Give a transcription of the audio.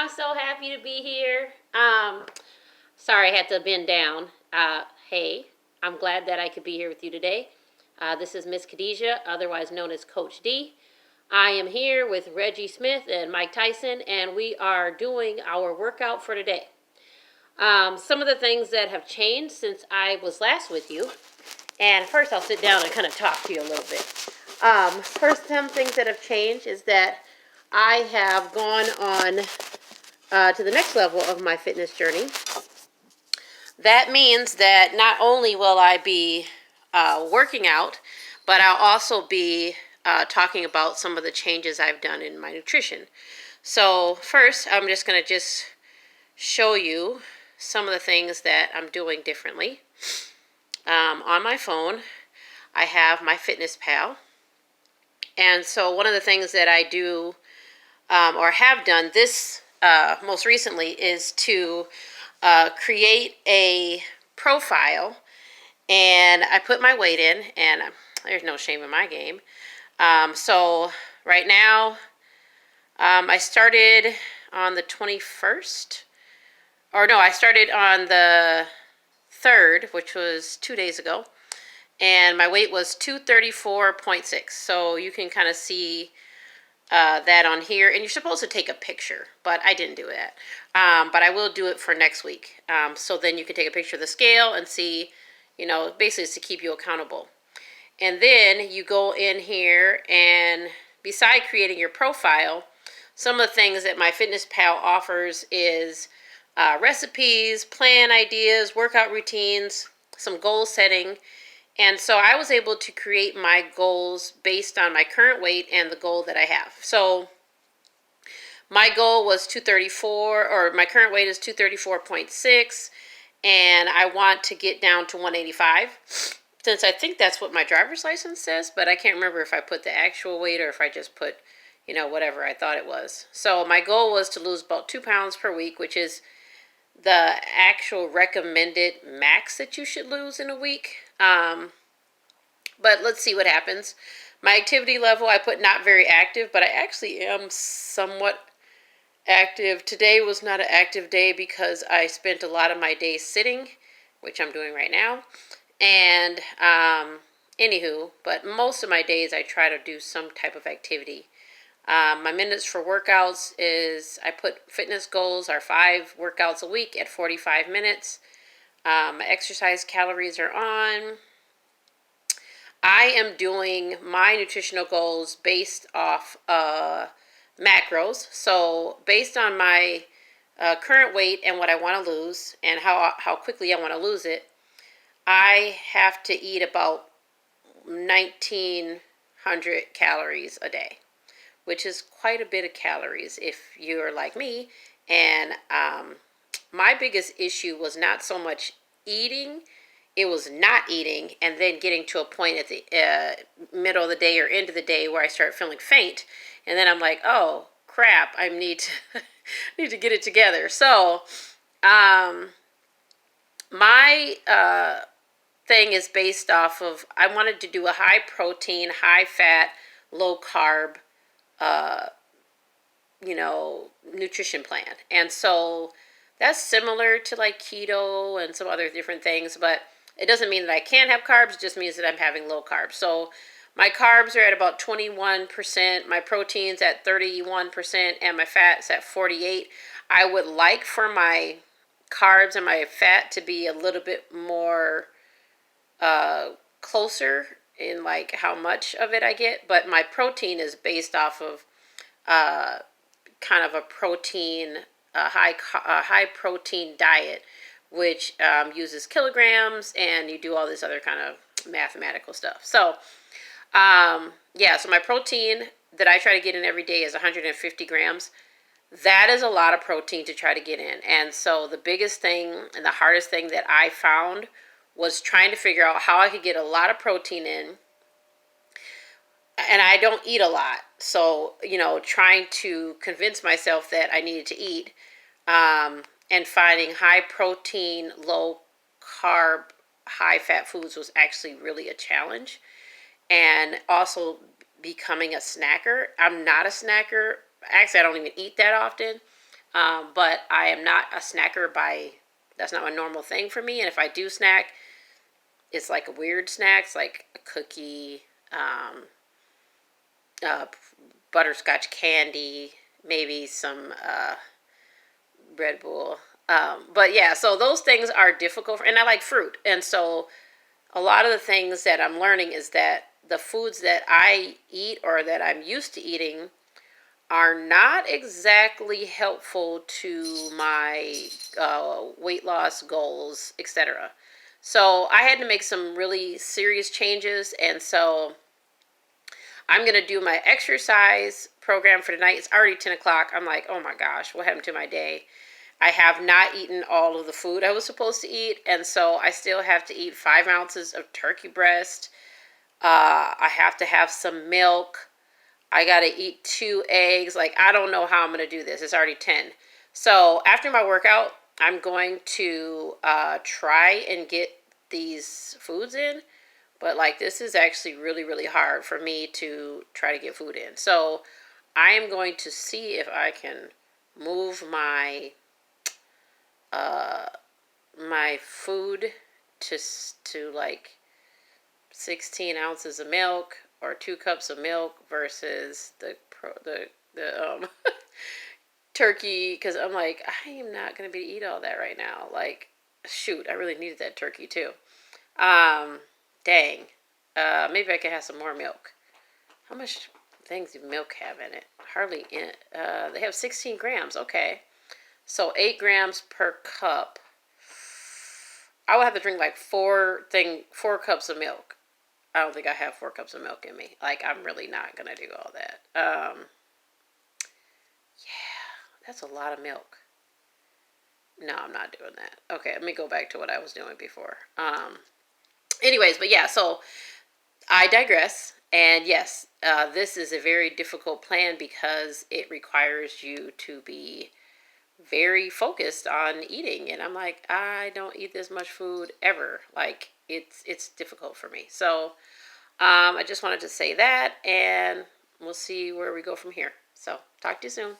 I'm so happy to be here. Sorry I had to bend down. Hey, I'm glad that I could be here with you today. This is Miss Khadijah, otherwise known as Coach D. I am here with Reggie Smith and Mike Tyson, and we are doing our workout for today. Some of the things that have changed since I was last with you, and first I'll sit down and kind of talk to you a little bit. First, some things that have changed is that I have gone on to the next level of my fitness journey. That means that not only will I be working out, but I'll also be talking about some of the changes I've done in my nutrition. So first, I'm just going to show you some of the things that I'm doing differently. On my phone, I have my FitnessPal. And so one of the things that I do or have done this most recently is to create a profile, and I put my weight in, and there's no shame in my game. So right now, I started on the 21st, or no, I started on the 3rd, which was 2 days ago, and my weight was 234.6. So you can kind of see that on here, and you're supposed to take a picture, but I didn't do that. But I will do it for next week. So then you can take a picture of the scale and see, basically it's to keep you accountable. And then you go in here, and beside creating your profile, some of the things that my FitnessPal offers is recipes, plan ideas, workout routines, some goal setting. And so I was able to create my goals based on my current weight and the goal that I have. So my goal was 234, or my current weight is 234.6, and I want to get down to 185, since I think that's what my driver's license says, but I can't remember if I put the actual weight or if I just put, whatever I thought it was. So my goal was to lose about 2 pounds per week, which is the actual recommended max that you should lose in a week. But let's see what happens. My activity level, I put not very active, but I actually am somewhat active. Today was not an active day because I spent a lot of my days sitting, which I'm doing right now. And anywho, but most of my days I try to do some type of activity. My minutes for workouts is, I put fitness goals are 5 workouts a week at 45 minutes. My exercise calories are on. I am doing my nutritional goals based off macros. So based on my current weight and what I want to lose and how quickly I want to lose it, I have to eat about 1,900 calories a day, which is quite a bit of calories if you're like me. And my biggest issue was not so much eating, it was not eating and then getting to a point at the middle of the day or end of the day where I start feeling faint. And then I'm like, oh, crap, I need to, need to get it together. So my thing is based off of, I wanted to do a high protein, high fat, low carb, nutrition plan. And so that's similar to like keto and some other different things, but it doesn't mean that I can't have carbs. It just means that I'm having low carbs. So my carbs are at about 21%, my protein's at 31%, and my fat's at 48%. I would like for my carbs and my fat to be a little bit more closer in like how much of it I get, but my protein is based off of kind of a protein, high protein diet, which uses kilograms, and you do all this other kind of mathematical stuff. So so my protein that I try to get in every day is 150 grams. That is a lot of protein to try to get in. And so the biggest thing and the hardest thing that I found was trying to figure out how I could get a lot of protein in. And I don't eat a lot. So, trying to convince myself that I needed to eat, and finding high protein, low carb, high fat foods was actually really a challenge. And also becoming a snacker. I'm not a snacker. Actually, I don't even eat that often. But I am not a snacker that's not a normal thing for me. And if I do snack, it's like a weird snack. It's like a cookie, uh, butterscotch candy, maybe some Red Bull. But yeah, so those things are difficult. And I like fruit. And so a lot of the things that I'm learning is that the foods that I eat or that I'm used to eating are not exactly helpful to my weight loss goals, etc. So I had to make some really serious changes, and so I'm going to do my exercise program for tonight. It's already 10 o'clock. I'm like, oh my gosh, what happened to my day? I have not eaten all of the food I was supposed to eat, and so I still have to eat 5 ounces of turkey breast. I have to have some milk. I got to eat 2 eggs. Like, I don't know how I'm going to do this. It's already 10. So after my workout, I'm going to try and get these foods in. But like, this is actually really, really hard for me to try to get food in. So I am going to see if I can move my food to like 16 ounces of milk or 2 cups of milk versus the turkey, because I'm like, I am not going to be able to eat all that right now. Like, shoot, I really needed that turkey too. Dang. Maybe I could have some more milk. How much things do milk have in it? Hardly in it. They have 16 grams. Okay. So 8 grams per cup. I would have to drink like 4 cups of milk. I don't think I have 4 cups of milk in me. Like, I'm really not going to do all that. Yeah, that's a lot of milk. No, I'm not doing that. Okay, let me go back to what I was doing before. Anyways, but yeah, so I digress. And yes, this is a very difficult plan because it requires you to be very focused on eating. And I'm like, I don't eat this much food ever. Like, it's difficult for me. So I just wanted to say that, and we'll see where we go from here. So talk to you soon.